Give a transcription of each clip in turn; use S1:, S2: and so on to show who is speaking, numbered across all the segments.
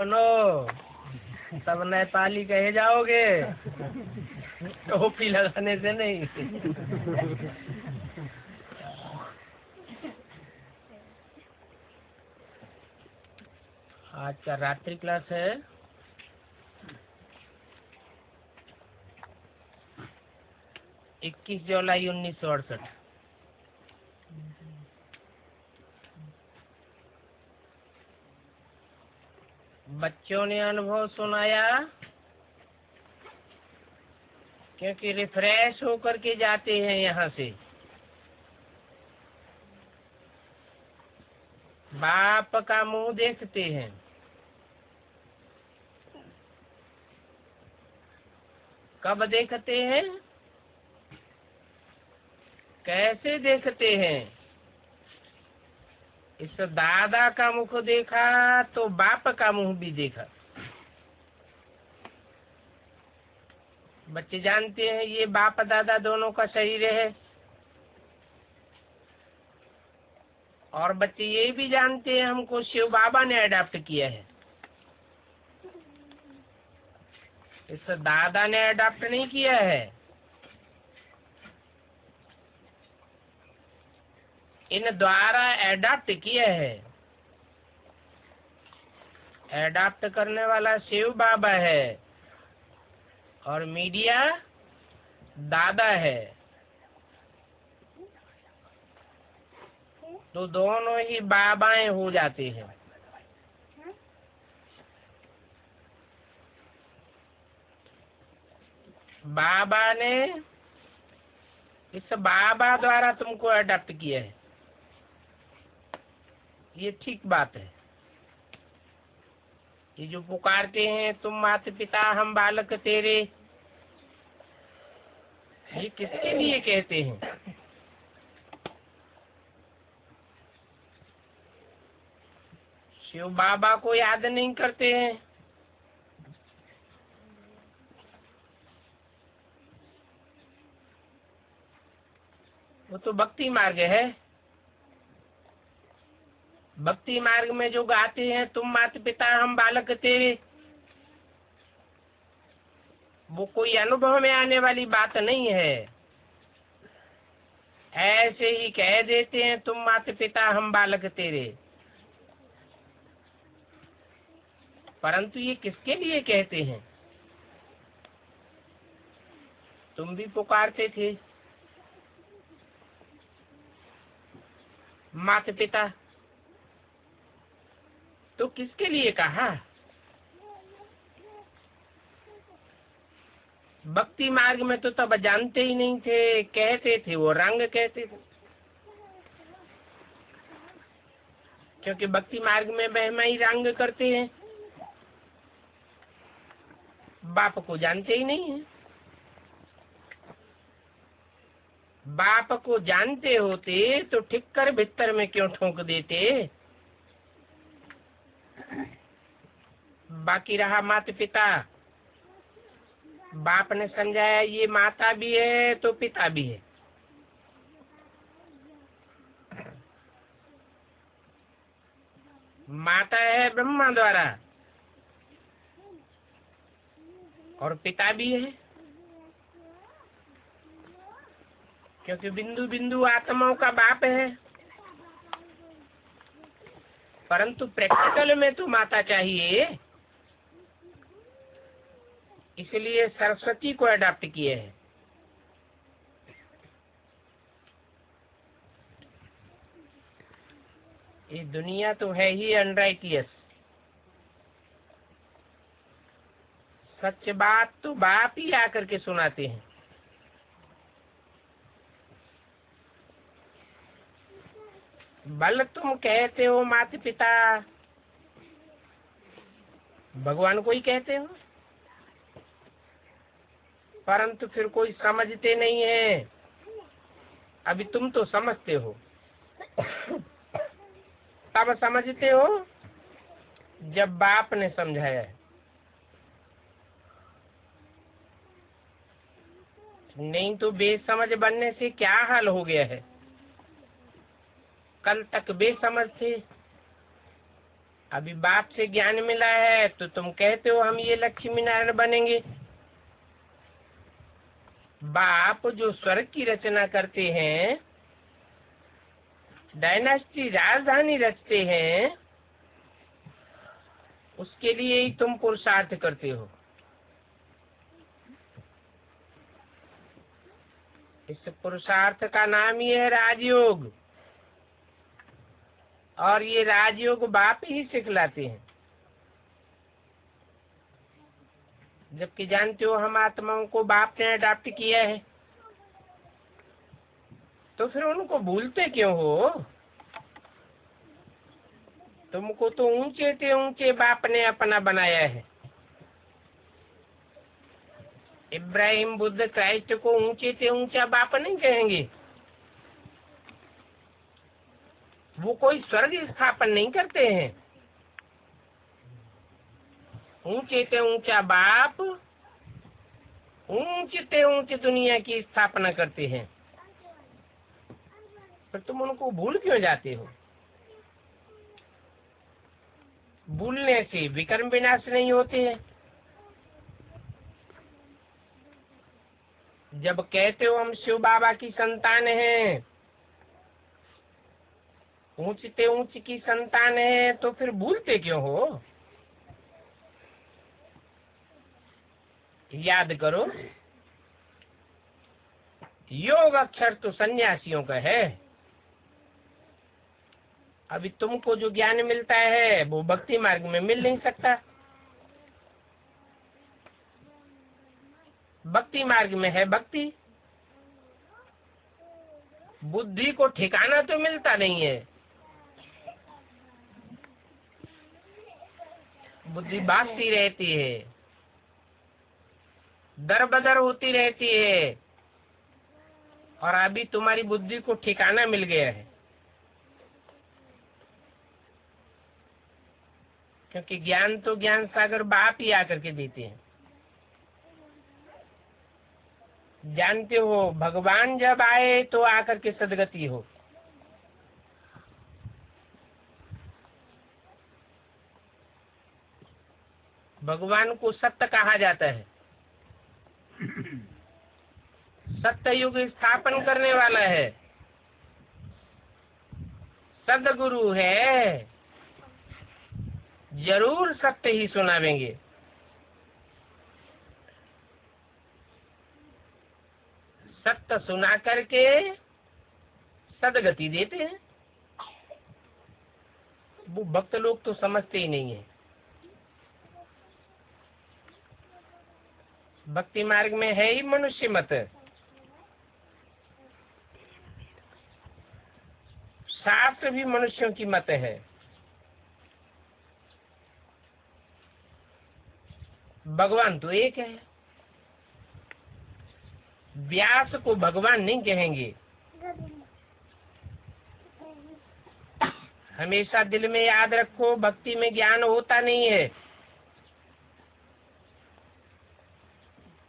S1: No सब नेपाली कहे जाओगे, टोपी लगाने से नहीं। आज का रात्रि क्लास है 21 जुलाई 1968। बच्चों ने अनुभव सुनाया, क्योंकि रिफ्रेश होकर के जाते हैं यहाँ से। बाप का मुंह देखते हैं, कब देखते हैं, कैसे देखते हैं। इस दादा का मुख देखा तो बाप का मुंह भी देखा। बच्चे जानते हैं ये बाप दादा दोनों का शरीर है, और बच्चे ये भी जानते हैं हमको शिव बाबा ने अडॉप्ट किया है। इस दादा ने अडॉप्ट नहीं किया है। इन द्वारा अडॉप्ट किया है। अडॉप्ट करने वाला शिव बाबा है और मीडिया दादा है। तो दोनों ही बाबाएं हो जाते हैं। बाबा ने इस बाबा द्वारा तुमको अडॉप्ट किया है, ये ठीक बात है। ये जो पुकारते हैं तुम माता पिता हम बालक तेरे, ये किसके लिए कहते हैं? शिव बाबा को याद नहीं करते हैं। वो तो भक्ति मार्ग है। भक्ति मार्ग में जो गाते हैं तुम माता पिता हम बालक तेरे, वो कोई अनुभव में आने वाली बात नहीं है। ऐसे ही कह देते हैं तुम माता पिता हम बालक तेरे, परंतु ये किसके लिए कहते हैं? तुम भी पुकारते थे माता पिता, तो किसके लिए कहा? भक्ति मार्ग में तो तब जानते ही नहीं थे, कहते थे वो रंग कहते थे, क्योंकि भक्ति मार्ग में महिमा ही रंग करते हैं। बाप को जानते ही नहीं है। बाप को जानते होते तो ठीक कर भीतर में क्यों ठोक देते? बाकी रहा माता पिता, बाप ने समझाया ये माता भी है तो पिता भी है। माता है ब्रह्मा द्वारा और पिता भी है, क्योंकि बिंदु बिंदु आत्माओं का बाप है। परंतु प्रैक्टिकल में तो माता चाहिए, इसलिए सरस्वती को अडॉप्ट किए हैं। ये दुनिया तो है ही अनराइटियस। सच बात तो बाप ही आकर के सुनाते हैं। बल तुम कहते हो माता पिता, भगवान को ही कहते हो, परंतु फिर कोई समझते नहीं है। अभी तुम तो समझते हो, तब समझते हो जब बाप ने समझाया है। नहीं तो बेसमझ बनने से क्या हाल हो गया है। कल तक बेसमझ थे, अभी बाप से ज्ञान मिला है तो तुम कहते हो हम ये लक्ष्मी नारायण बनेंगे। बाप जो स्वर्ग की रचना करते हैं, डायनास्टी राजधानी रचते हैं, उसके लिए ही तुम पुरुषार्थ करते हो। इस पुरुषार्थ का नाम ही है राजयोग, और ये राजयोग बाप ही सिखलाते हैं। जबकि जानते हो हम आत्माओं को बाप ने अडॉप्ट किया है, तो फिर उनको भूलते क्यों हो? तुमको तो ऊंचे से ऊंचे बाप ने अपना बनाया है। इब्राहिम, बुद्ध, क्राइस्ट को ऊंचे से ऊंचा बाप नहीं कहेंगे। वो कोई स्वर्ग स्थापन नहीं करते हैं। ऊंचे से ऊंचा बाप ऊंचे से ऊंचे दुनिया की स्थापना करते हैं। पर तुम उनको भूल क्यों जाते हो? भूलने से विकर्म विनाश नहीं होते हैं। जब कहते हो हम शिव बाबा की संतान हैं, ऊंचते ऊंच की संतान है, तो फिर भूलते क्यों हो? याद करो, योग अक्षर तो सन्यासियों का है। अभी तुमको जो ज्ञान मिलता है वो भक्ति मार्ग में मिल नहीं सकता। भक्ति मार्ग में है भक्ति, बुद्धि को ठिकाना तो मिलता नहीं है। बुद्धि भागती रहती है, दर बदर होती रहती है, और अभी तुम्हारी बुद्धि को ठिकाना मिल गया है। क्योंकि ज्ञान तो ज्ञान सागर बाप ही आकर के देते हैं। जानते हो भगवान जब आए तो आकर के सदगति हो। भगवान को सत्य कहा जाता है। सत्य युग स्थापन करने वाला है, सदगुरु है, जरूर सत्य ही सुनावेंगे। सत्य सुना करके सदगति देते हैं। वो भक्त लोग तो समझते ही नहीं है। भक्ति मार्ग में है ही मनुष्य मत, शास्त्र भी मनुष्यों की मत है। भगवान तो एक है। व्यास को भगवान नहीं कहेंगे। हमेशा दिल में याद रखो, भक्ति में ज्ञान होता नहीं है,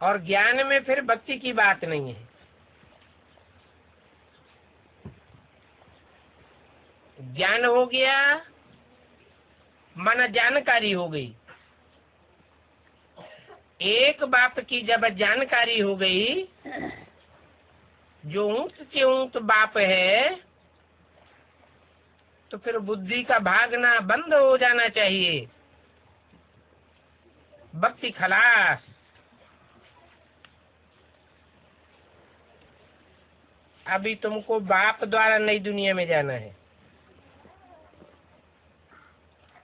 S1: और ज्ञान में फिर भक्ति की बात नहीं है। ज्ञान हो गया माना जानकारी हो गई। एक बाप की जब जानकारी हो गई, जो ऊंच से ऊंच बाप है, तो फिर बुद्धि का भागना बंद हो जाना चाहिए। भक्ति खलास। अभी तुमको बाप द्वारा नई दुनिया में जाना है,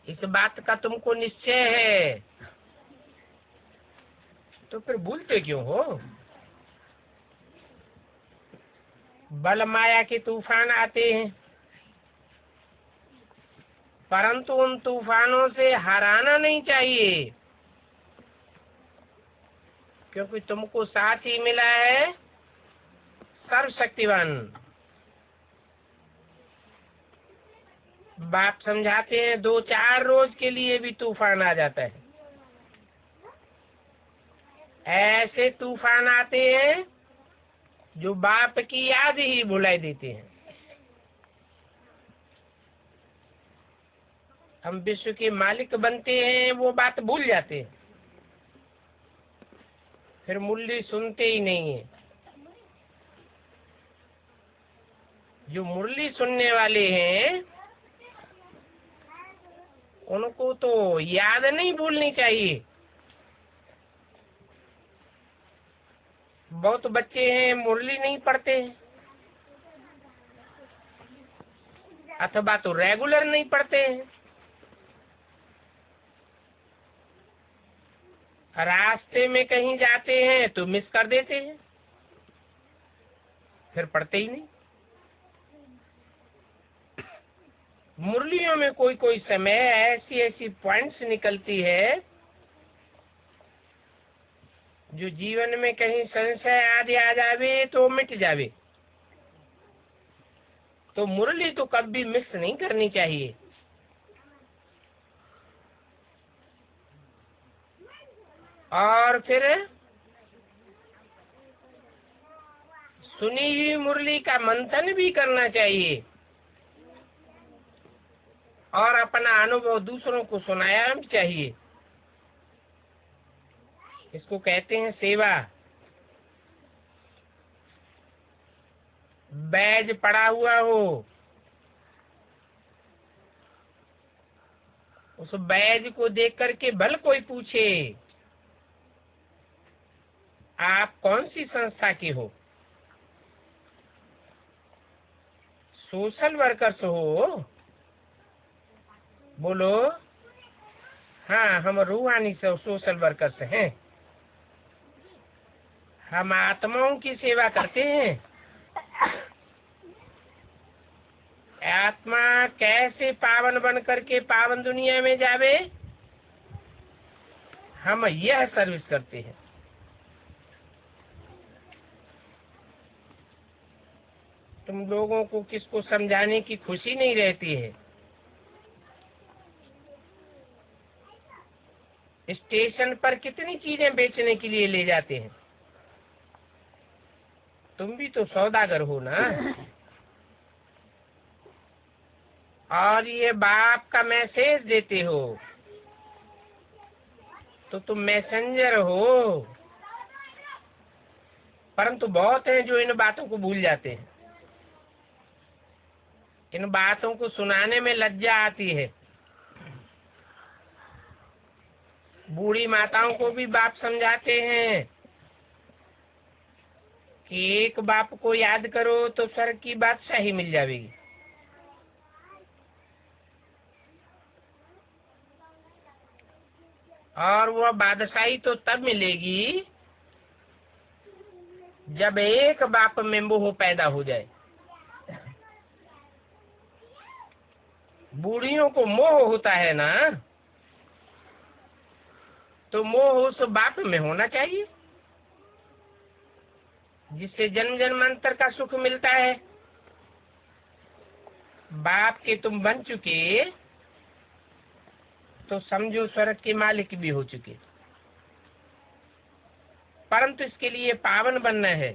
S1: इस बात का तुमको निश्चय है, तो फिर भूलते क्यों हो? बल माया के तूफान आते हैं, परंतु उन तूफानों से हराना नहीं चाहिए, क्योंकि तुमको साथ ही मिला है सर्वशक्तिवान। बाप समझाते हैं 2-4 रोज के लिए भी तूफान आ जाता है। ऐसे तूफान आते हैं जो बाप की याद ही भुला देते हैं। हम विश्व के मालिक बनते हैं, वो बात भूल जाते हैं, फिर मुरली सुनते ही नहीं है। जो मुरली सुनने वाले हैं उनको तो याद नहीं भूलनी चाहिए। बहुत बच्चे हैं मुरली नहीं पढ़ते हैं, अथवा तो रेगुलर नहीं पढ़ते हैं, रास्ते में कहीं जाते हैं तो मिस कर देते हैं, फिर पढ़ते ही नहीं। मुरलियों में कोई कोई समय ऐसी ऐसी पॉइंट्स निकलती है जो जीवन में कहीं संशय आदि आ जावे तो मिट जावे। तो मुरली तो कभी मिस नहीं करनी चाहिए। और फिर सुनी हुई मुरली का मंथन भी करना चाहिए और अपना अनुभव दूसरों को सुनाया भी चाहिए। इसको कहते हैं सेवा। बैज पड़ा हुआ हो, उस बैज को देख करके भल कोई पूछे आप कौन सी संस्था के हो, सोशल वर्कर्स हो, बोलो हाँ हम रूहानी से सोशल वर्कर्स हैं, हम आत्माओं की सेवा करते हैं। आत्मा कैसे पावन बन करके पावन दुनिया में जावे, हम यह सर्विस करते हैं। तुम लोगों को किसको समझाने की खुशी नहीं रहती है। स्टेशन पर कितनी चीजें बेचने के लिए ले जाते हैं, तुम भी तो सौदागर हो ना। और ये बाप का मैसेज देते हो तो तुम मैसेंजर हो। परंतु बहुत हैं जो इन बातों को भूल जाते हैं। इन बातों को सुनाने में लज्जा आती है। बूढ़ी माताओं को भी बाप समझाते हैं कि एक बाप को याद करो तो स्वर्ग की बादशाही मिल जाएगी। और वह बादशाही तो तब मिलेगी जब एक बाप में मोह पैदा हो जाए। बूढ़ियों को मोह होता है ना, तो मोह उस बाप में होना चाहिए जिससे जन्म जन्मांतर का सुख मिलता है। बाप के तुम बन चुके तो समझो स्वर्ग के मालिक भी हो चुके। परंतु इसके लिए पावन बनना है,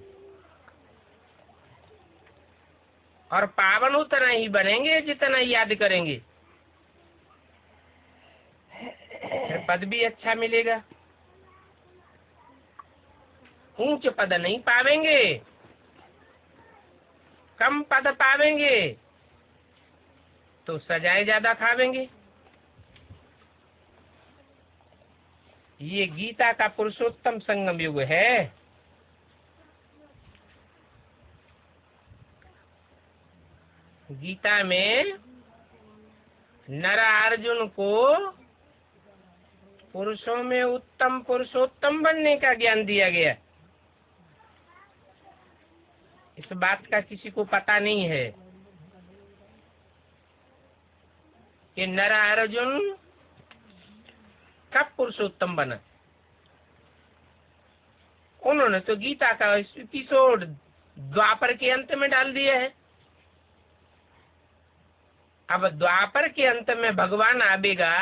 S1: और पावन उतना ही बनेंगे जितना याद करेंगे, फिर पद भी अच्छा मिलेगा। ऊंच पद नहीं पावेंगे, कम पद पावेंगे तो सजाए ज्यादा खावेंगे। ये गीता का पुरुषोत्तम संगम युग है। गीता में नर अर्जुन को पुरुषों में उत्तम पुरुषोत्तम बनने का ज्ञान दिया गया। इस बात का किसी को पता नहीं है कि नर अर्जुन कब पुरुषोत्तम बना। उन्होंने तो गीता का एपिसोड द्वापर के अंत में डाल दिया है। अब द्वापर के अंत में भगवान आवेगा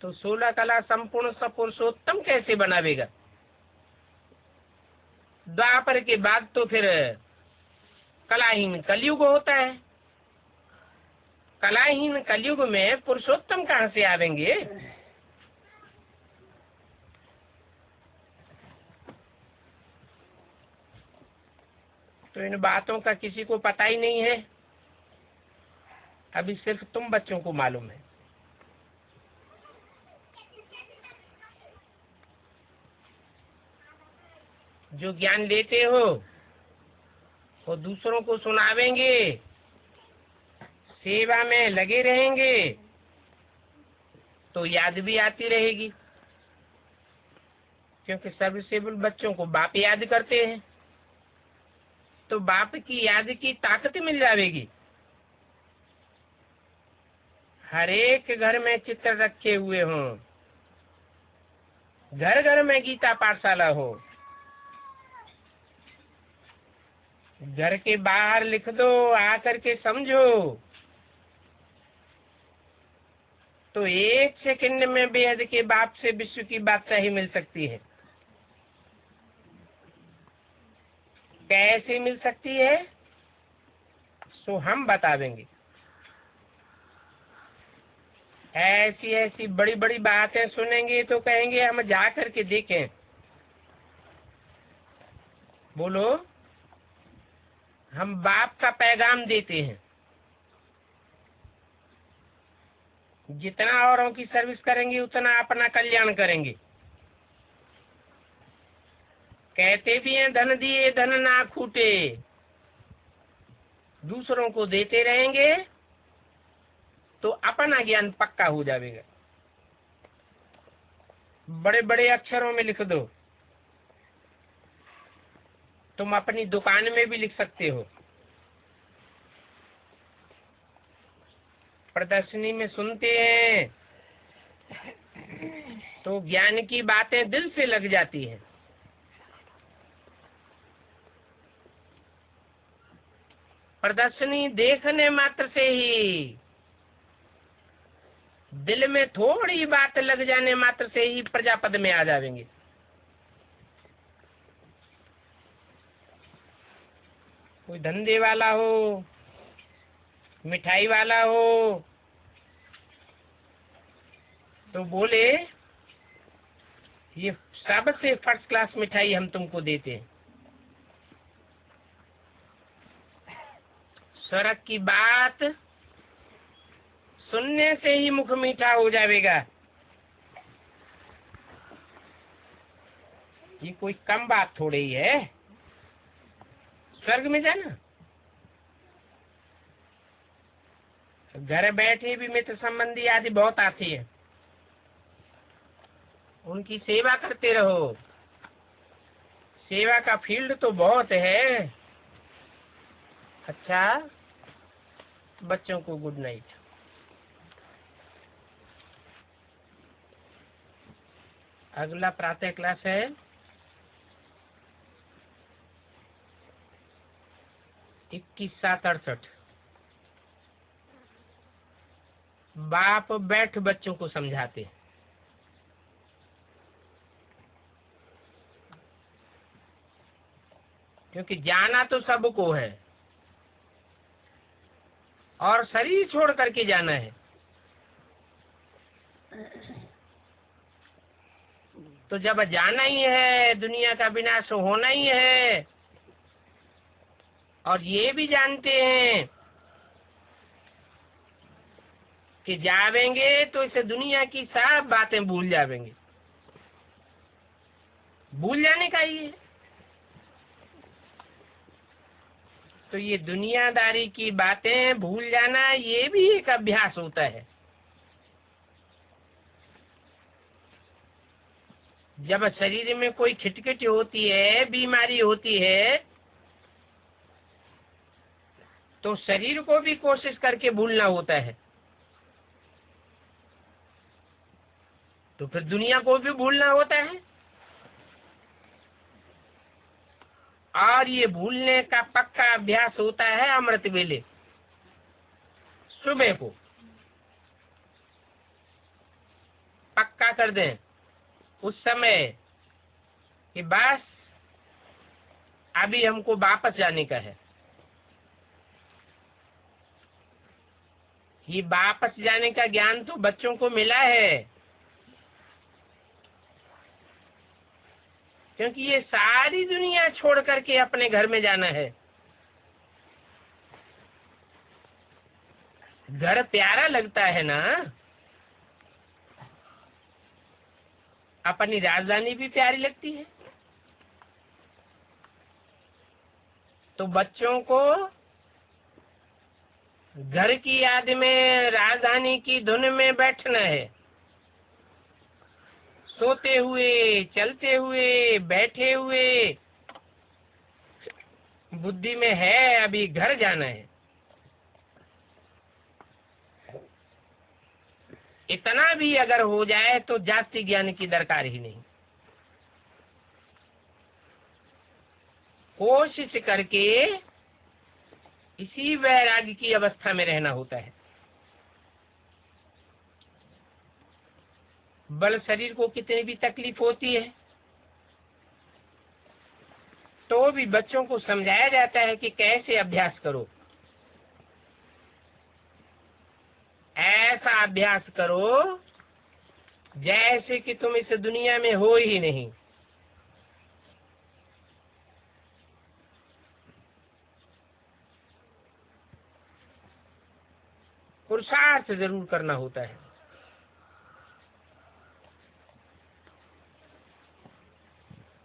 S1: तो 16 कला संपूर्ण सपुरुषोत्तम कैसे बनावेगा। द्वापर के बाद तो फिर कलाहीन कलयुग होता है। कलाहीन कलयुग में पुरुषोत्तम कहाँ से आवेंगे? तो इन बातों का किसी को पता ही नहीं है। अभी सिर्फ तुम बच्चों को मालूम है। जो ज्ञान लेते हो वो दूसरों को सुनावेंगे, सेवा में लगे रहेंगे तो याद भी आती रहेगी, क्योंकि सर्विसेबल बच्चों को बाप याद करते हैं, तो बाप की याद की ताकत मिल जाएगी। हर एक घर में चित्र रखे हुए हों, घर घर में गीता पाठशाला हो, घर के बाहर लिख दो, आकर के समझो, तो एक सेकंड में बेहद के बाप से विश्व की बादशाही ही मिल सकती है। कैसे मिल सकती है सो हम बता देंगे। ऐसी ऐसी बड़ी बड़ी बातें सुनेंगे तो कहेंगे हम जा करके देखें। बोलो, हम बाप का पैगाम देते हैं। जितना औरों की सर्विस करेंगे उतना अपना कल्याण करेंगे। कहते भी हैं धन दिए धन ना खूटे। दूसरों को देते रहेंगे तो अपना ज्ञान पक्का हो जाएगा। बड़े बड़े अक्षरों में लिख दो। तुम अपनी दुकान में भी लिख सकते हो। प्रदर्शनी में सुनते हैं तो ज्ञान की बातें दिल से लग जाती हैं। प्रदर्शनी देखने मात्र से ही, दिल में थोड़ी बात लग जाने मात्र से ही प्रजापद में आ जाएंगे। कोई धंधे वाला हो, मिठाई वाला हो, तो बोले ये सबसे फर्स्ट क्लास मिठाई हम तुमको देते हैं। स्वर्ग की बात सुनने से ही मुख मीठा हो जाएगा। ये कोई कम बात थोड़ी ही है। स्वर्ग में जाना, घर बैठे भी मित्र संबंधी आदि बहुत आते हैं, उनकी सेवा करते रहो। सेवा का फील्ड तो बहुत है। अच्छा, बच्चों को गुड नाइट। अगला प्रातः क्लास है 21/7/68। बाप बैठ बच्चों को समझाते, क्योंकि जाना तो सबको है और शरीर छोड़ करके जाना है। तो जब जाना ही है, दुनिया का विनाश होना ही है, और ये भी जानते हैं कि जावेंगे तो इसे दुनिया की सब बातें भूल जावेंगे। भूल जाने का ही है। तो ये दुनियादारी की बातें भूल जाना, ये भी एक अभ्यास होता है। जब शरीर में कोई खिटखिट होती है, बीमारी होती है, तो शरीर को भी कोशिश करके भूलना होता है, तो फिर दुनिया को भी भूलना होता है। और ये भूलने का पक्का अभ्यास होता है अमृत वेले, सुबह को पक्का कर दें उस समय कि बस अभी हमको वापस जाने का है। ये वापस जाने का ज्ञान तो बच्चों को मिला है, क्योंकि ये सारी दुनिया छोड़ करके अपने घर में जाना है। घर प्यारा लगता है ना, अपनी राजधानी भी प्यारी लगती है। तो बच्चों को घर की याद में, राजधानी की धुन में बैठना है। सोते हुए, चलते हुए, बैठे हुए बुद्धि में है अभी घर जाना है। इतना भी अगर हो जाए तो जाति ज्ञान की दरकार ही नहीं। कोशिश करके इसी वैराग्य की अवस्था में रहना होता है। बल शरीर को कितनी भी तकलीफ होती है तो भी बच्चों को समझाया जाता है कि कैसे अभ्यास करो। ऐसा अभ्यास करो जैसे कि तुम इस दुनिया में हो ही नहीं। पुरुषार्थ जरूर करना होता है।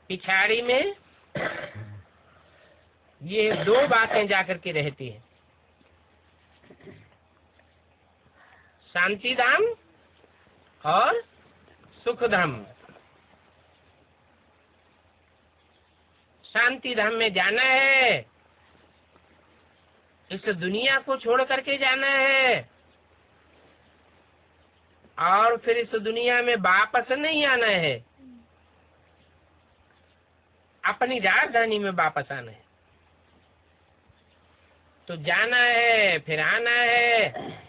S1: पिछाड़ी में ये दो बातें जाकर के रहती हैं, शांति धाम और सुख धाम। शांति धाम में जाना है, इस दुनिया को छोड़ करके जाना है, और फिर इस दुनिया में वापस नहीं आना है, अपनी राजधानी में वापस आना है। तो जाना है फिर आना है।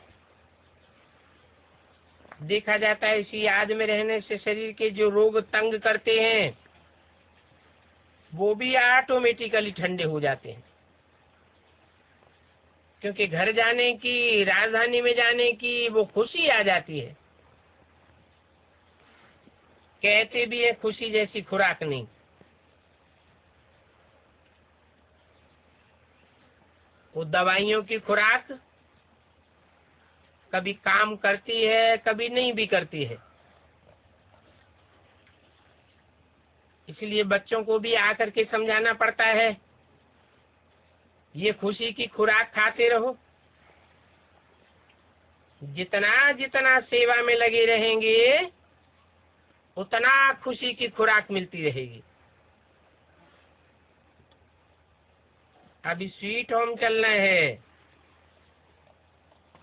S1: देखा जाता है इसी याद में रहने से शरीर के जो रोग तंग करते हैं वो भी ऑटोमेटिकली ठंडे हो जाते हैं, क्योंकि घर जाने की, राजधानी में जाने की वो खुशी आ जाती है। कहते भी है खुशी जैसी खुराक नहीं। वो दवाइयों की खुराक कभी काम करती है, कभी नहीं भी करती है। इसलिए बच्चों को भी आकर के समझाना पड़ता है, ये खुशी की खुराक खाते रहो। जितना जितना सेवा में लगे रहेंगे उतना खुशी की खुराक मिलती रहेगी। अभी स्वीट होम चलना है,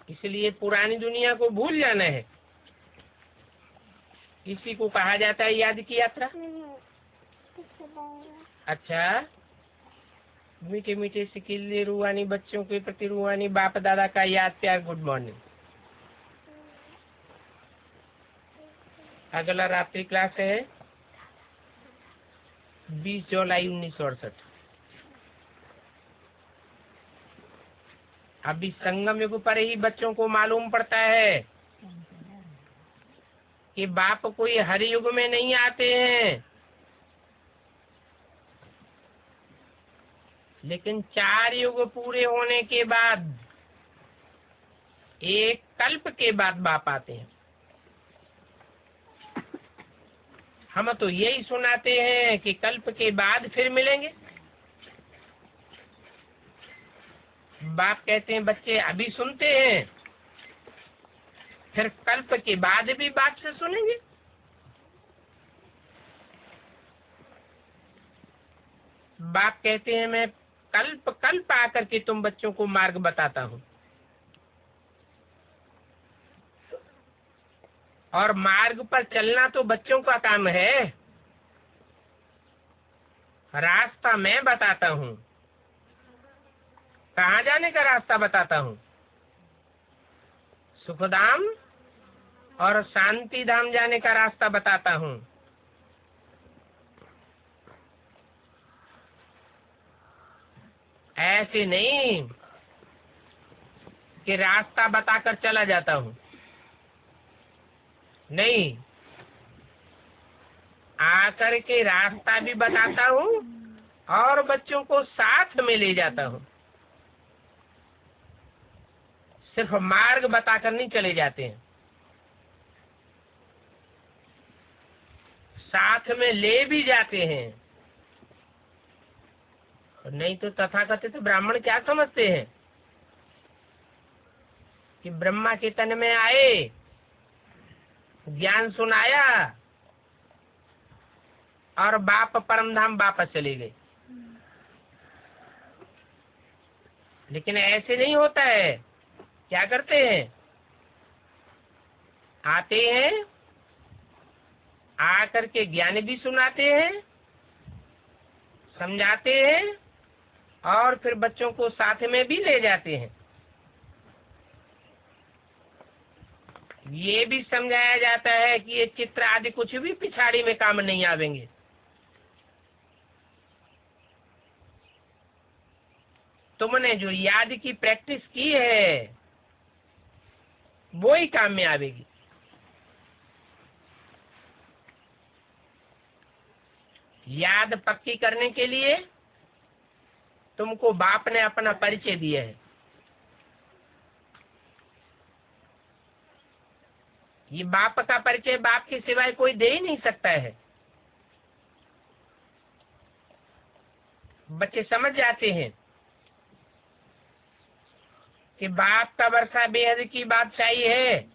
S1: इसलिए पुरानी दुनिया को भूल जाना है। इसी को कहा जाता है याद की यात्रा। अच्छा, मीठे मीठे सिकिल्ले रूहानी बच्चों के प्रति रूहानी बाप दादा का याद प्यार। Good morning. अगला रात्रि क्लास है 20 जुलाई 1968। अभी संगम युग पर ही बच्चों को मालूम पड़ता है कि बाप कोई हर युग में नहीं आते हैं, लेकिन 4 युग पूरे होने के बाद, एक कल्प के बाद बाप आते हैं। हम तो यही सुनाते हैं कि कल्प के बाद फिर मिलेंगे। बाप कहते हैं बच्चे अभी सुनते हैं, फिर कल्प के बाद भी बाप से सुनेंगे। बाप कहते हैं मैं कल्प कल्प आकर के तुम बच्चों को मार्ग बताता हूँ, और मार्ग पर चलना तो बच्चों का काम है। रास्ता मैं बताता हूँ, कहाँ जाने का रास्ता बताता हूँ। सुखधाम और शांति धाम जाने का रास्ता बताता हूँ। ऐसे नहीं कि रास्ता बताकर चला जाता हूँ, नहीं, आकर के रास्ता भी बताता हूँ और बच्चों को साथ में ले जाता हूँ। सिर्फ मार्ग बताकर नहीं चले जाते हैं, साथ में ले भी जाते हैं। नहीं तो तथाकथित ब्राह्मण क्या समझते हैं कि ब्रह्मा के तन में आए, ज्ञान सुनाया और बाप परमधाम वापस चले गए। लेकिन ऐसे नहीं होता है। क्या करते हैं? आते हैं, आकर के ज्ञान भी सुनाते हैं, समझाते हैं और फिर बच्चों को साथ में भी ले जाते हैं। ये भी समझाया जाता है कि ये चित्र आदि कुछ भी पिछाड़ी में काम नहीं आवेंगे। तुमने जो याद की प्रैक्टिस की है वो ही काम में आवेगी। याद पक्की करने के लिए तुमको बाप ने अपना परिचय दिया है। ये बाप का परिचय बाप के सिवाय कोई दे ही नहीं सकता है। बच्चे समझ जाते हैं कि बाप का वर्षा बेहद की बादशाही है।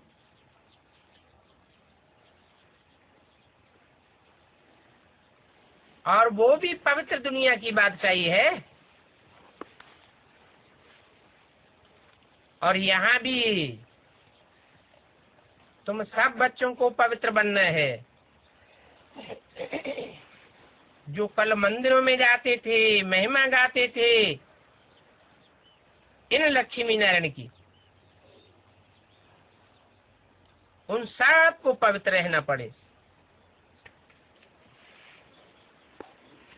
S1: और वो भी पवित्र दुनिया की बादशाही है। और यहाँ भी तुम सब बच्चों को पवित्र बनना है। जो कल मंदिरों में जाते थे, महिमा गाते थे इन लक्ष्मी नारायण की, उन सब को पवित्र रहना पड़े।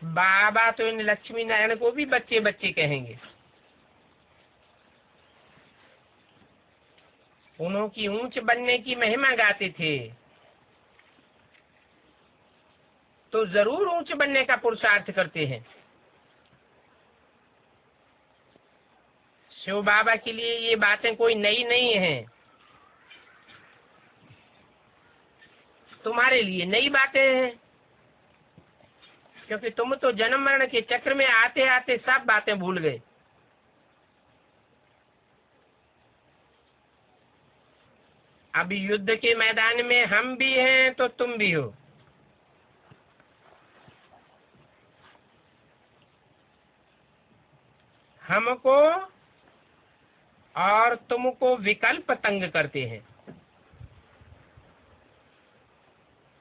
S1: बाबा तो इन लक्ष्मी नारायण को भी बच्चे बच्चे कहेंगे। उन्होंने ऊंच बनने की महिमा गाते थे तो जरूर ऊंच बनने का पुरुषार्थ करते हैं। शिव बाबा के लिए ये बातें कोई नई नहीं है, तुम्हारे लिए नई बातें हैं, क्योंकि तुम तो जन्म मरण के चक्र में आते आते सब बातें भूल गए। अभी युद्ध के मैदान में हम भी हैं तो तुम भी हो। हमको और तुमको विकल्प तंग करते हैं।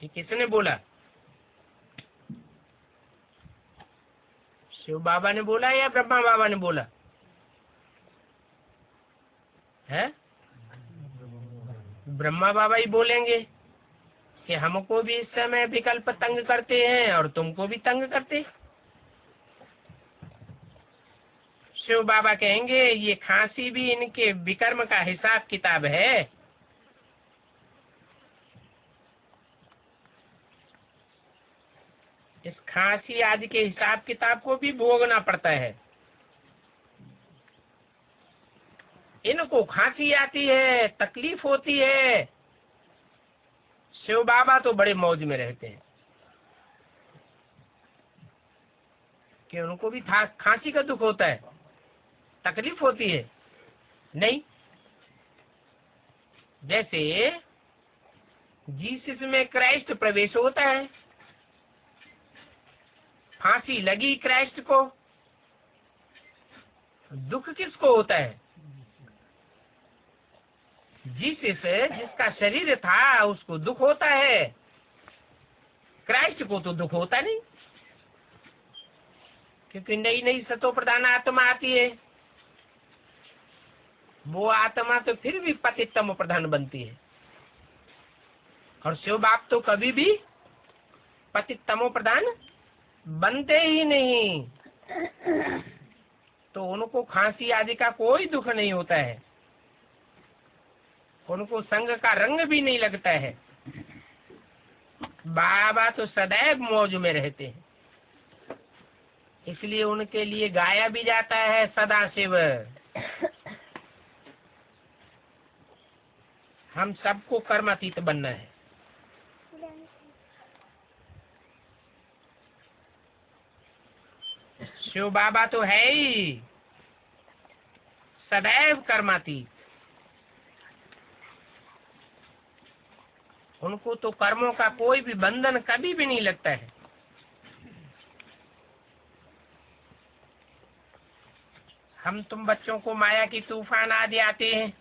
S1: ये किसने बोला? शिव बाबा ने बोला या ब्रह्मा बाबा ने बोला है? ब्रह्मा बाबा ही बोलेंगे कि हमको भी इस समय विकल्प तंग करते हैं और तुमको भी तंग करते। शिव बाबा कहेंगे ये खांसी भी इनके विकर्म का हिसाब किताब है। इस खांसी आदि के हिसाब किताब को भी भोगना पड़ता है। इनको खांसी आती है, तकलीफ होती है। शिव बाबा तो बड़े मौज में रहते हैं कि उनको भी खांसी का दुख होता है, तकलीफ होती है। नहीं, जैसे जीसस में क्राइस्ट प्रवेश होता है, फांसी लगी क्राइस्ट को, दुख किसको होता है? जीसस जिसका शरीर था उसको दुख होता है, क्राइस्ट को तो दुख होता नहीं, क्योंकि नई नई सतो प्रधान आत्मा आती है। वो आत्मा तो फिर भी पतितम प्रधान बनती है। और शिव बाप तो कभी भी पतितमो प्रधान बनते ही नहीं। तो उनको खांसी आदि का कोई दुख नहीं होता है। उनको संग का रंग भी नहीं लगता है। बाबा तो सदैव मौज में रहते हैं, इसलिए उनके लिए गाया भी जाता है सदा शिव। हम सबको कर्मातीत बनना है। शिव बाबा तो है ही सदैव कर्मातीत। उनको तो कर्मों का कोई भी बंधन कभी भी नहीं लगता है। हम तुम बच्चों को माया की तूफान आदि आते हैं,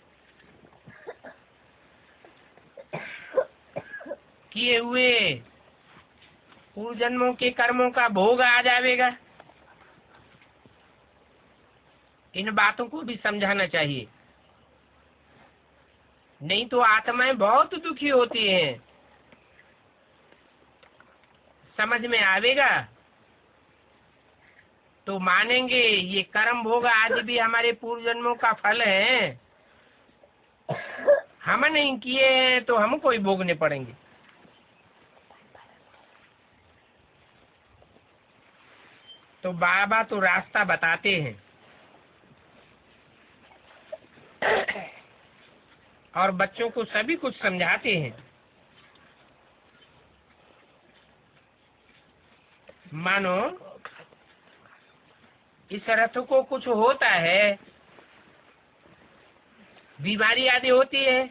S1: किए हुए पूर्व जन्मों के कर्मों का भोग आ जाएगा। इन बातों को भी समझाना चाहिए, नहीं तो आत्माएं बहुत दुखी होती हैं। समझ में आवेगा तो मानेंगे ये कर्म भोग आदि भी हमारे पूर्व जन्मों का फल है, हम नहीं किए हैं तो हमको ही भोगने पड़ेंगे। तो बाबा तो रास्ता बताते हैं और बच्चों को सभी कुछ समझाते हैं। मानो इस रथ को कुछ होता है, बीमारी आदि होती है,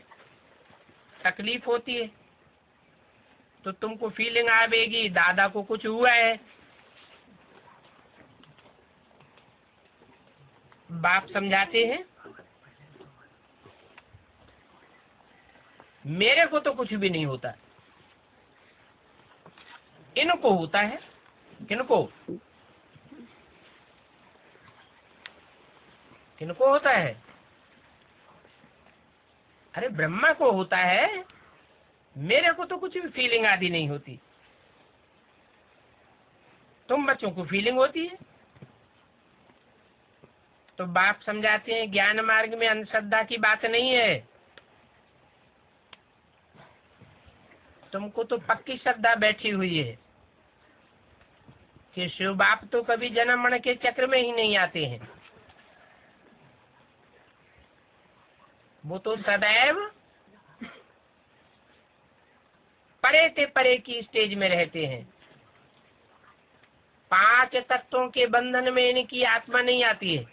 S1: तकलीफ होती है, तो तुमको फीलिंग आवेगी दादा को कुछ हुआ है। बाप समझाते हैं मेरे को तो कुछ भी नहीं होता, इनको होता है। किनको किनको होता है? अरे ब्रह्मा को होता है, मेरे को तो कुछ भी फीलिंग आदि नहीं होती। तुम बच्चों को फीलिंग होती है। तो बाप समझाते हैं ज्ञान मार्ग में अंधश्रद्धा की बात नहीं है, तुमको तो पक्की श्रद्धा बैठी हुई है कि शिव बाप तो कभी जन्म मरण के चक्र में ही नहीं आते हैं। वो तो सदैव परे ते परे की स्टेज में रहते हैं। 5 तत्वों के बंधन में इनकी आत्मा नहीं आती है,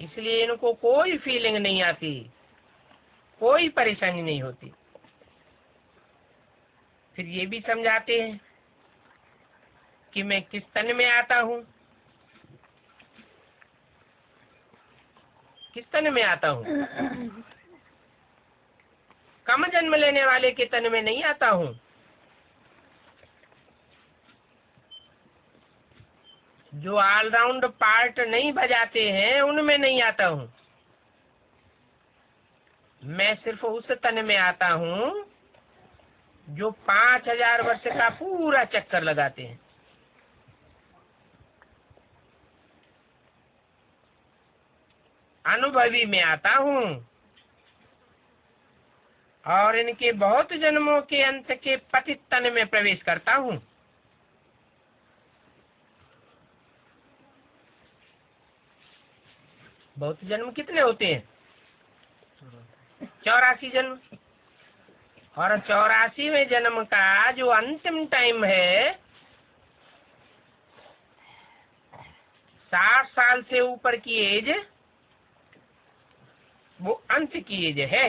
S1: इसलिए इनको कोई फीलिंग नहीं आती, कोई परेशानी नहीं होती। फिर ये भी समझाते हैं कि मैं किस तन में आता हूँ, किस तन में आता हूँ। कम जन्म लेने वाले के तन में नहीं आता हूँ, जो ऑलराउंड पार्ट नहीं बजाते हैं उनमें नहीं आता हूँ। मैं सिर्फ उस तन में आता हूँ जो 5000 वर्ष का पूरा चक्कर लगाते हैं। अनुभवी में आता हूँ और इनके बहुत जन्मों के अंत के पतित तन में प्रवेश करता हूँ। बहुत जन्म कितने होते हैं? 84 जन्म। और 84वें जन्म का जो अंतिम टाइम है, 60 साल से ऊपर की एज, वो अंत की एज है।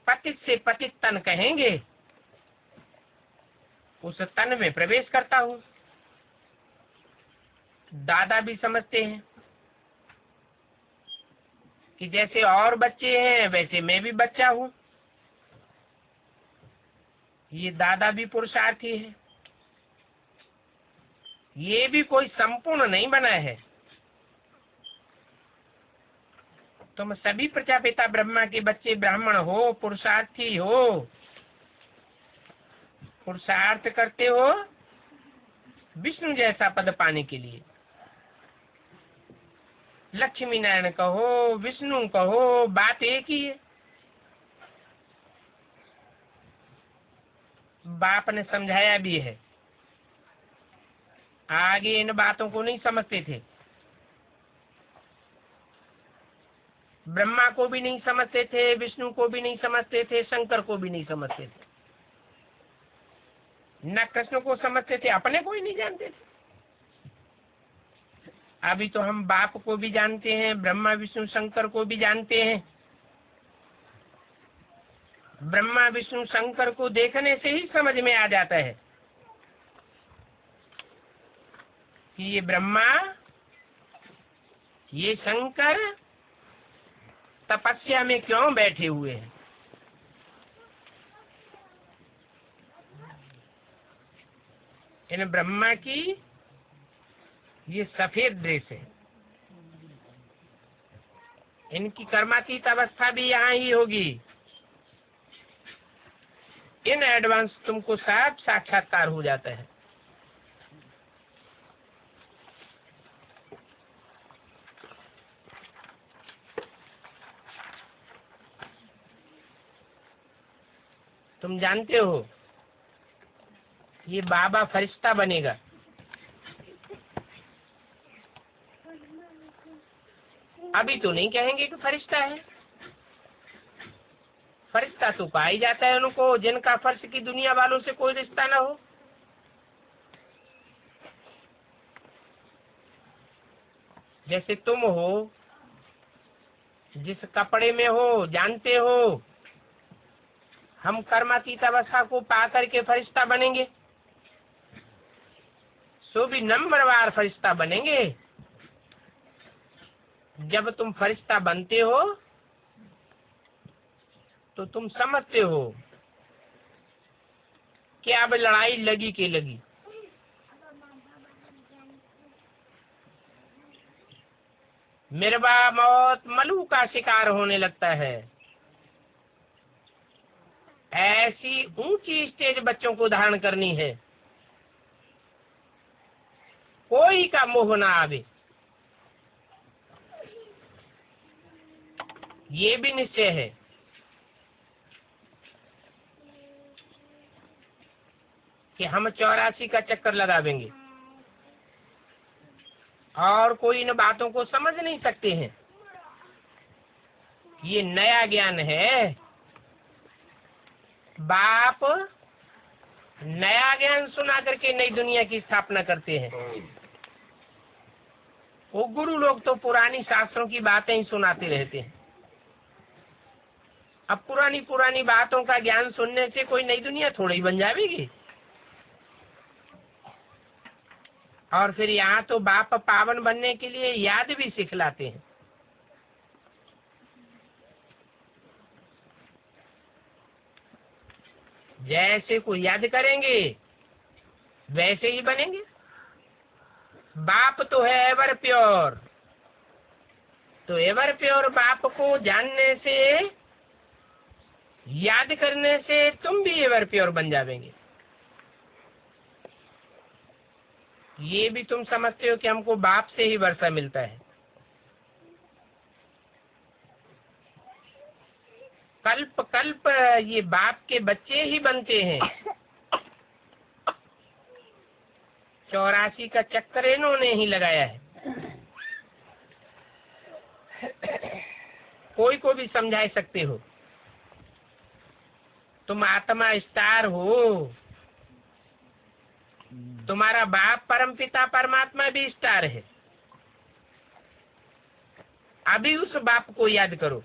S1: पतित से पतित तन कहेंगे, उस तन में प्रवेश करता हूँ। दादा भी समझते हैं कि जैसे और बच्चे हैं वैसे मैं भी बच्चा हूँ। ये दादा भी पुरुषार्थी है, ये भी कोई संपूर्ण नहीं बना है। तुम सभी प्रजापिता ब्रह्मा के बच्चे ब्राह्मण हो, पुरुषार्थी हो, पुरुषार्थ करते हो विष्णु जैसा पद पाने के लिए। लक्ष्मी नारायण कहो, विष्णु कहो, बात एक ही है। बाप ने समझाया भी है। आगे इन बातों को नहीं समझते थे, ब्रह्मा को भी नहीं समझते थे, विष्णु को भी नहीं समझते थे, शंकर को भी नहीं समझते थे, न कृष्ण को समझते थे, अपने को ही नहीं जानते थे। अभी तो हम बाप को भी जानते हैं, ब्रह्मा विष्णु शंकर को भी जानते हैं। ब्रह्मा विष्णु शंकर को देखने से ही समझ में आ जाता है कि ये ब्रह्मा, ये शंकर तपस्या में क्यों बैठे हुए हैं। इन ब्रह्मा की ये सफेद ड्रेस है, इनकी कर्मातीत अवस्था भी यहाँ ही होगी। इन एडवांस तुमको सब साक्षात्कार हो जाता है। तुम जानते हो ये बाबा फरिश्ता बनेगा। अभी तो नहीं कहेंगे कि फरिश्ता है। फरिश्ता तो पा ही जाता है उनको जिनका फर्श की दुनिया वालों से कोई रिश्ता ना हो। जैसे तुम हो, जिस कपड़े में हो, जानते हो हम कर्मातीत अवस्था को पा करके फरिश्ता बनेंगे, सो भी नंबरवार फरिश्ता बनेंगे। जब तुम फरिश्ता बनते हो तो तुम समझते हो कि अब लड़ाई लगी के लगी। मिर्वा मौत मलू का शिकार होने लगता है। ऐसी ऊंची स्टेज बच्चों को धारण करनी है, कोई का मोह ना आवे। ये भी निश्चय है कि हम 84 का चक्कर लगावेंगे और कोई इन बातों को समझ नहीं सकते हैं। ये नया ज्ञान है। बाप नया ज्ञान सुना करके नई दुनिया की स्थापना करते हैं। वो गुरु लोग तो पुरानी शास्त्रों की बातें ही सुनाते रहते हैं। अब पुरानी पुरानी बातों का ज्ञान सुनने से कोई नई दुनिया थोड़ी ही बन जाएगी। और फिर यहाँ तो बाप पावन बनने के लिए याद भी सिखलाते हैं। जैसे को याद करेंगे वैसे ही बनेंगे। बाप तो है एवर प्योर, तो एवर प्योर बाप को जानने से, याद करने से तुम भी एवर प्योर बन जाएंगे। ये भी तुम समझते हो कि हमको बाप से ही वर्षा मिलता है। कल्प कल्प ये बाप के बच्चे ही बनते हैं। 84 का चक्कर इन्होंने ही लगाया है। कोई को भी समझा सकते हो। तुम आत्मा स्टार हो, तुम्हारा बाप परमपिता परमात्मा भी स्टार है। अभी उस बाप को याद करो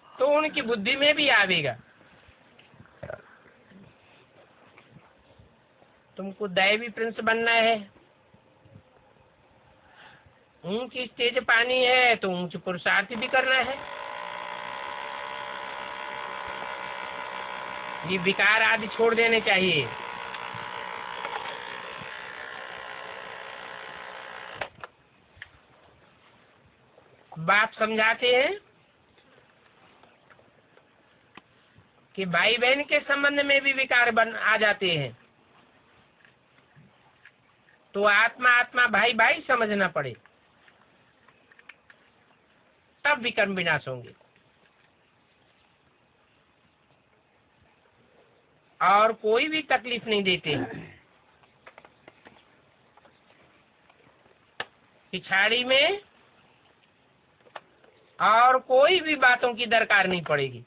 S1: तो उनकी बुद्धि में भी आवेगा। तुमको दैवी प्रिंस बनना है, ऊंची स्टेज पानी है तो ऊंच पुरुषार्थ भी करना है। ये विकार आदि छोड़ देने चाहिए। बाप समझाते हैं कि भाई बहन के संबंध में भी विकार आ जाते हैं। तो आत्मा आत्मा भाई भाई समझना पड़े, तब विकर्म विनाश होंगे। और कोई भी तकलीफ नहीं देते हैं। पिछाड़ी में और कोई भी बातों की दरकार नहीं पड़ेगी।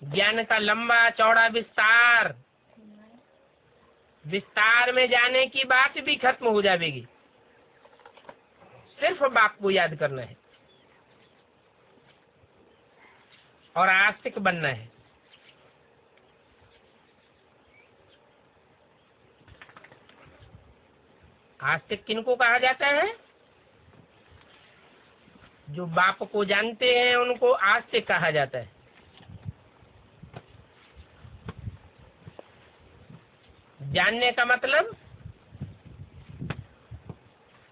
S1: ज्ञान का लंबा चौड़ा विस्तार, विस्तार में जाने की बात भी खत्म हो जाएगी। सिर्फ बाप को याद करना है और आस्तिक बनना है। आस्तिक किनको कहा जाता है? जो बाप को जानते हैं उनको आस्तिक कहा जाता है। जानने का मतलब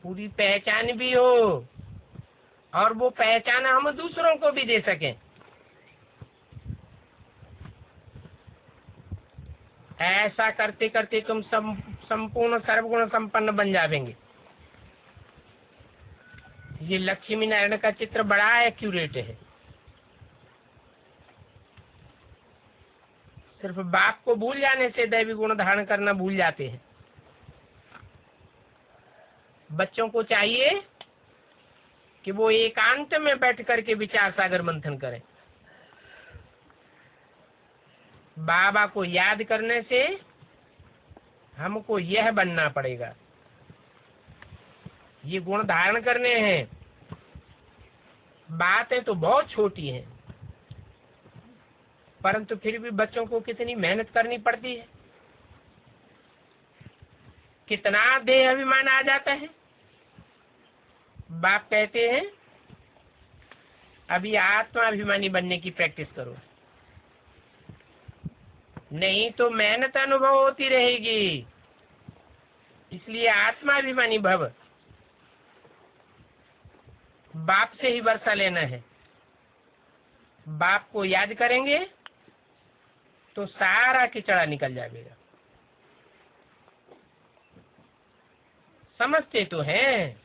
S1: पूरी पहचान भी हो और वो पहचान हम दूसरों को भी दे सकें। ऐसा करते करते तुम संपूर्ण सर्वगुण संपन्न बन जाएंगे। ये लक्ष्मी नारायण का चित्र बड़ा एक्यूरेट है। सिर्फ बाप को भूल जाने से दैवी गुण धारण करना भूल जाते हैं। बच्चों को चाहिए कि वो एकांत में बैठ करके विचार सागर मंथन करें। बाबा को याद करने से हमको यह बनना पड़ेगा, ये गुण धारण करने हैं। बातें तो बहुत छोटी हैं, परंतु फिर भी बच्चों को कितनी मेहनत करनी पड़ती है, कितना देह अभिमान आ जाता है। बाप कहते हैं अभी आत्मा अभिमानी बनने की प्रैक्टिस करो, नहीं तो मेहनत अनुभव होती रहेगी। इसलिए आत्मा अभिमानी भव, बाप से ही वर्षा लेना है। बाप को याद करेंगे तो सारा किचड़ा निकल जाएगा। समझते तो हैं,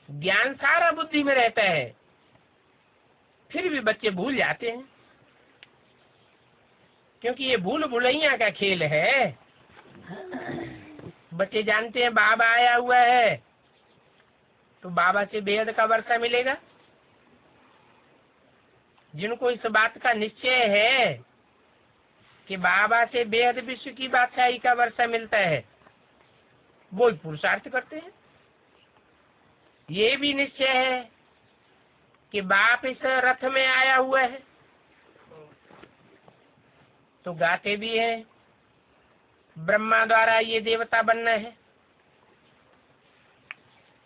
S1: ज्ञान सारा बुद्धि में रहता है, फिर भी बच्चे भूल जाते हैं, क्योंकि ये भूल भुलैया का खेल है। बच्चे जानते हैं बाबा आया हुआ है तो बाबा से बेहद का वर्षा मिलेगा। जिनको इस बात का निश्चय है कि बाबा से बेहद विश्व की बादशाही का वर्षा मिलता है, वो पुरुषार्थ करते हैं। ये भी निश्चय है कि बाप इस रथ में आया हुआ है, तो गाते भी हैं ब्रह्मा द्वारा ये देवता बनना है।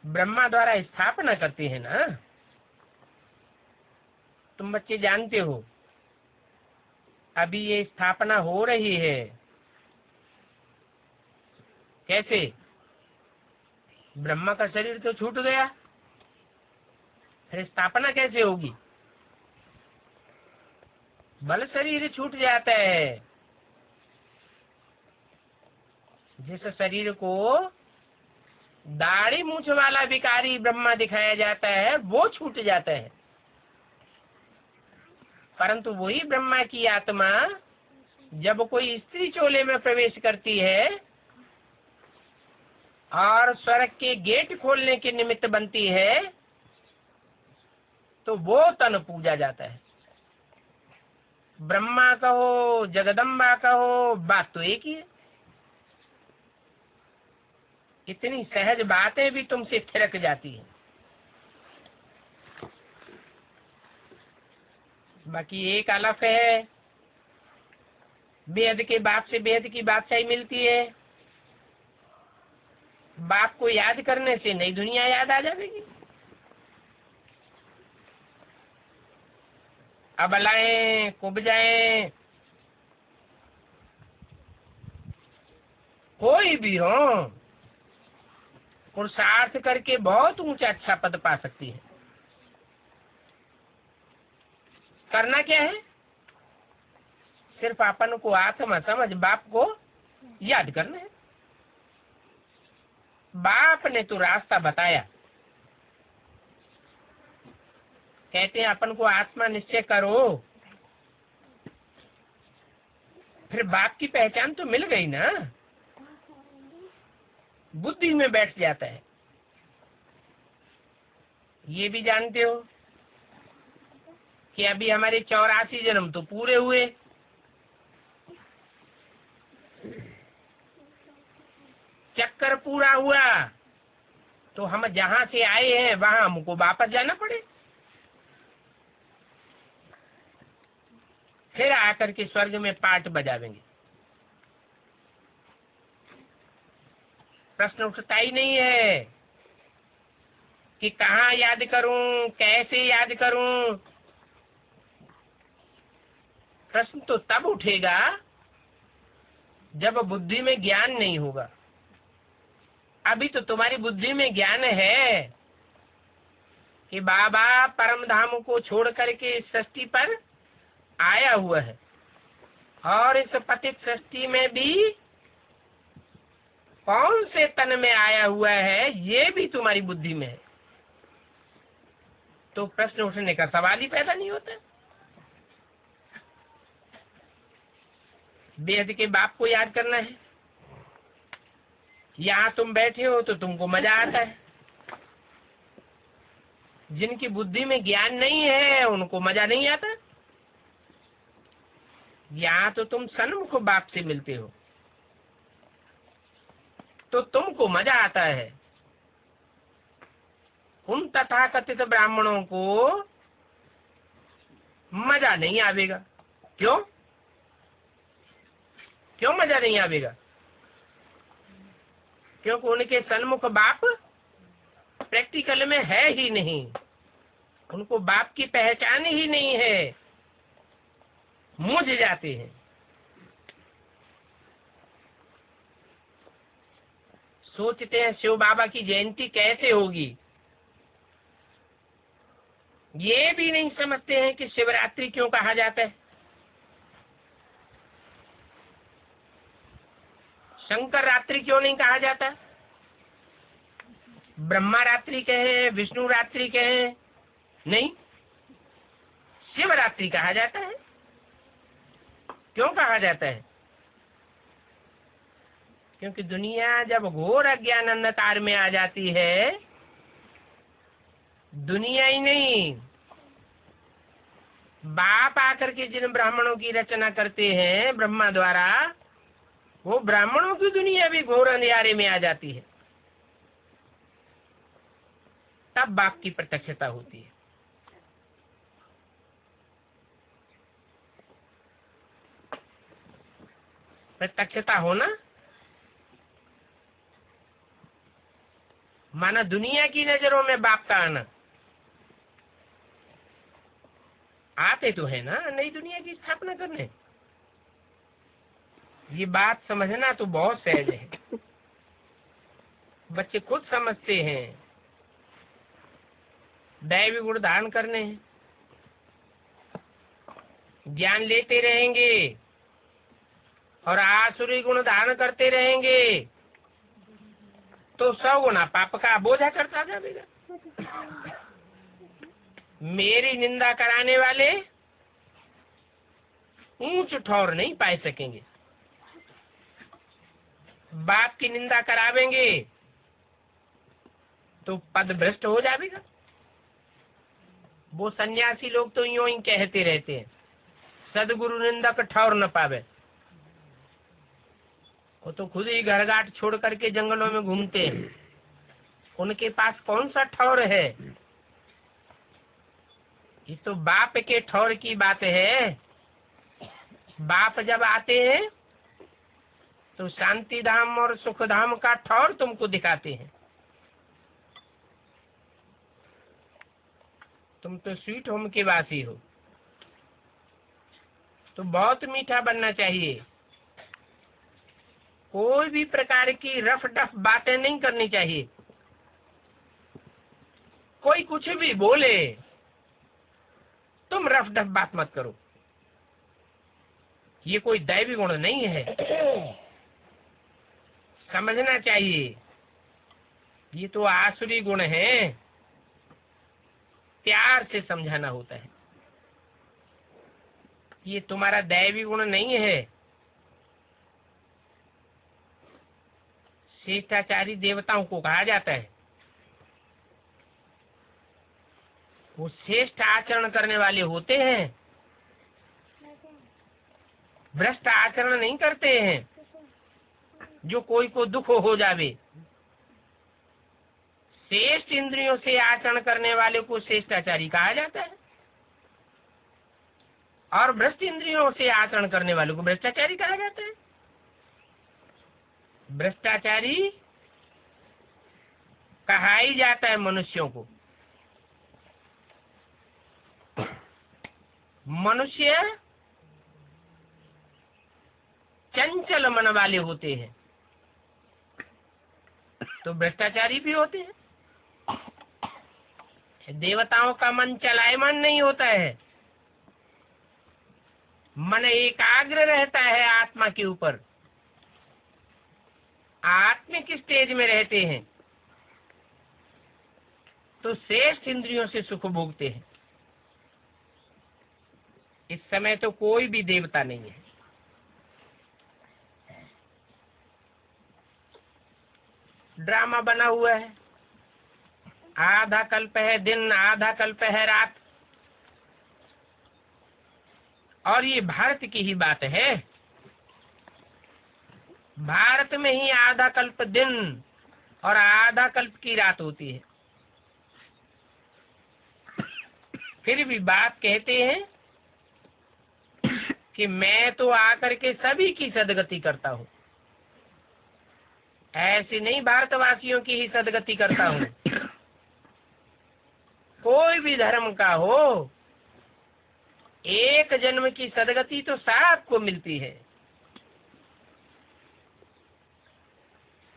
S1: ब्रह्मा द्वारा स्थापना करते हैं ना। तुम बच्चे जानते हो अभी ये स्थापना हो रही है। कैसे? ब्रह्मा का शरीर तो छूट गया, फिर स्थापना कैसे होगी? बल शरीर छूट जाता है। जिस शरीर को दाढ़ी मूछ वाला भिखारी ब्रह्मा दिखाया जाता है वो छूट जाता है, परंतु वही ब्रह्मा की आत्मा जब कोई स्त्री चोले में प्रवेश करती है और स्वर्ग के गेट खोलने के निमित्त बनती है, तो वो तन पूजा जाता है। ब्रह्मा कहो जगदम्बा कहो, बात तो एक ही है। इतनी सहज बातें भी तुमसे थिरक जाती हैं। बाकी एक अलफ है, बेहद के बाप से बेहद की बादशाही मिलती है। बाप को याद करने से नई दुनिया याद आ जाएगी। अबलाएं कुब्जाएं कोई भी हो, पुरुषार्थ करके बहुत ऊंचा अच्छा पद पा सकती है। करना क्या है? सिर्फ अपन को आत्मा समझ बाप को याद करना है। बाप ने तो रास्ता बताया, कहते हैं अपन को आत्मा निश्चय करो, फिर बाप की पहचान तो मिल गई ना, बुद्धि में बैठ जाता है। ये भी जानते हो कि अभी हमारे 84 जन्म तो पूरे हुए, चक्कर पूरा हुआ तो हम जहां से आए हैं वहां हमको वापस जाना पड़े, फिर आकर के स्वर्ग में पाठ बजावेंगे। प्रश्न उठता ही नहीं है कि कहाँ याद करूं, कैसे याद करूं। प्रश्न तो तब उठेगा जब बुद्धि में ज्ञान नहीं होगा। अभी तो तुम्हारी बुद्धि में ज्ञान है कि बाबा परम धाम को छोड़ करके इस सृष्टि पर आया हुआ है, और इस पतित सृष्टि में भी कौन से तन में आया हुआ है ये भी तुम्हारी बुद्धि में है। तो प्रश्न उठने का सवाल ही पैदा नहीं होता। बेहद के बाप को याद करना है। यहाँ तुम बैठे हो तो तुमको मजा आता है, जिनकी बुद्धि में ज्ञान नहीं है उनको मजा नहीं आता। यहाँ तो तुम सन्मुख बाप से मिलते हो तो तुमको मजा आता है। उन तथाकथित ब्राह्मणों को मजा नहीं आवेगा। क्यों क्यों मजा नहीं आवेगा? क्योंकि उनके सन्मुख बाप प्रैक्टिकल में है ही नहीं, उनको बाप की पहचान ही नहीं है, मुझ जाते हैं। सोचते हैं शिव बाबा की जयंती कैसे होगी, ये भी नहीं समझते हैं कि शिवरात्रि क्यों कहा जाता है। शंकर रात्रि क्यों नहीं कहा जाता? ब्रह्मा रात्रि कहे, विष्णु रात्रि कहे, नहीं, शिवरात्रि कहा जाता है। क्यों कहा जाता है? क्योंकि दुनिया जब घोर अज्ञान अंधकार में आ जाती है, दुनिया ही नहीं, बाप आकर के जिन ब्राह्मणों की रचना करते हैं ब्रह्मा द्वारा, वो ब्राह्मणों की दुनिया भी घोर अंधियारे में आ जाती है। तब बाप की प्रत्यक्षता होती है। प्रत्यक्षता होना माना दुनिया की नजरों में बाप का आना। आते तो है ना नई दुनिया की स्थापना करने। ये बात समझना तो बहुत सहज है, बच्चे खुद समझते हैं। दैवी गुण धारण करने हैं, ज्ञान लेते रहेंगे और आसुरी गुण धारण करते रहेंगे तो 100 गुना पाप का बोझा चढ़ता जाएगा। मेरी निंदा कराने वाले ऊंच ठौर नहीं पा सकेंगे। बाप की निंदा करावेंगे तो पद भ्रष्ट हो जाएगा। वो सन्यासी लोग तो यूं ही कहते रहते हैं, सदगुरु निंदक ठौर न पावे। वो तो खुद ही घरघाट छोड़ करके जंगलों में घूमते हैं, उनके पास कौन सा ठौर है? ये तो बाप के ठौर की बात है। बाप जब आते हैं तो शांति धाम और सुख धाम का ठौर तुमको दिखाते हैं। तुम तो स्वीट होम के वासी हो, तो बहुत मीठा बनना चाहिए। कोई भी प्रकार की रफ डफ बातें नहीं करनी चाहिए। कोई कुछ भी बोले, तुम रफ डफ बात मत करो। ये कोई दैवी गुण नहीं है, समझना चाहिए। ये तो आसुरी गुण है, प्यार से समझाना होता है। ये तुम्हारा दैवी गुण नहीं है। शिष्टाचारी देवताओं को कहा जाता है, वो श्रेष्ठ आचरण करने वाले होते हैं, भ्रष्ट आचरण नहीं करते हैं जो कोई को दुख हो जावे। श्रेष्ठ इंद्रियों से आचरण करने वाले को श्रेष्ठाचारी कहा जाता है, और भ्रष्ट इंद्रियों से आचरण करने वालों को भ्रष्टाचारी कहा जाता है। भ्रष्टाचारी कहा ही जाता है मनुष्यों को। मनुष्य चंचल मन वाले होते हैं, तो भ्रष्टाचारी भी होते हैं। देवताओं का मन चलायमान नहीं होता है, मन एकाग्र रहता है आत्मा के ऊपर, आत्मिक स्टेज में रहते हैं, तो श्रेष्ठ इंद्रियों से सुख भोगते हैं। इस समय तो कोई भी देवता नहीं है। ड्रामा बना हुआ है, आधा कल्प है दिन, आधा कल्प है रात, और ये भारत की ही बात है। भारत में ही आधा कल्प दिन और आधा कल्प की रात होती है। फिर भी बात कहते हैं कि मैं तो आकर के सभी की सदगति करता हूँ। ऐसे नहीं भारतवासियों की ही सदगति करता हूँ, कोई भी धर्म का हो, एक जन्म की सदगति तो सबको मिलती है।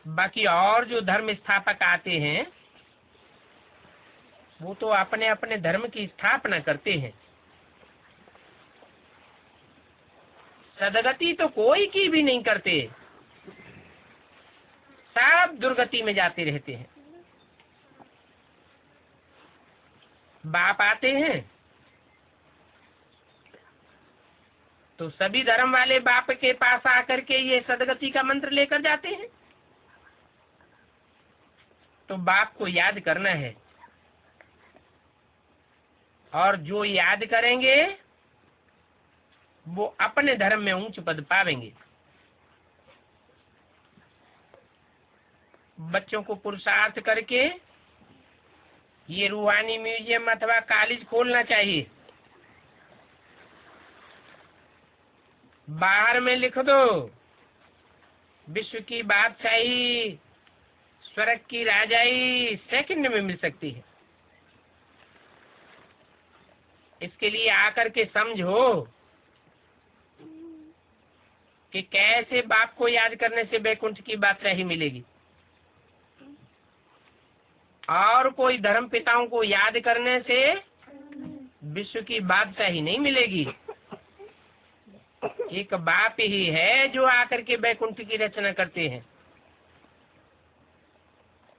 S1: बाकी और जो धर्म स्थापक आते हैं वो तो अपने अपने धर्म की स्थापना करते हैं, सदगति तो कोई की भी नहीं करते, सब दुर्गति में जाते रहते हैं। बाप आते हैं तो सभी धर्म वाले बाप के पास आकर के ये सदगति का मंत्र लेकर जाते हैं। तो बाप को याद करना है, और जो याद करेंगे वो अपने धर्म में ऊंच पद पावेंगे। बच्चों को पुरुषार्थ करके ये रूहानी म्यूजियम अथवा कॉलेज खोलना चाहिए। बाहर में लिख दो, विश्व की बादशाही, स्वर्ग की राजाई सेकंड में मिल सकती है। इसके लिए आकर के समझो कि कैसे बाप को याद करने से बैकुंठ की बादशाही मिलेगी, और कोई धर्म पिताओं को याद करने से विश्व की बादशाही नहीं मिलेगी। एक बाप ही है जो आकर के बैकुंठ की रचना करते हैं,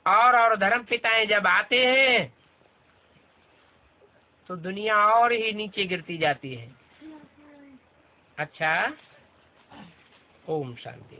S1: और धर्म पिताएं जब आते हैं तो दुनिया और ही नीचे गिरती जाती है। अच्छा, ओम शांति।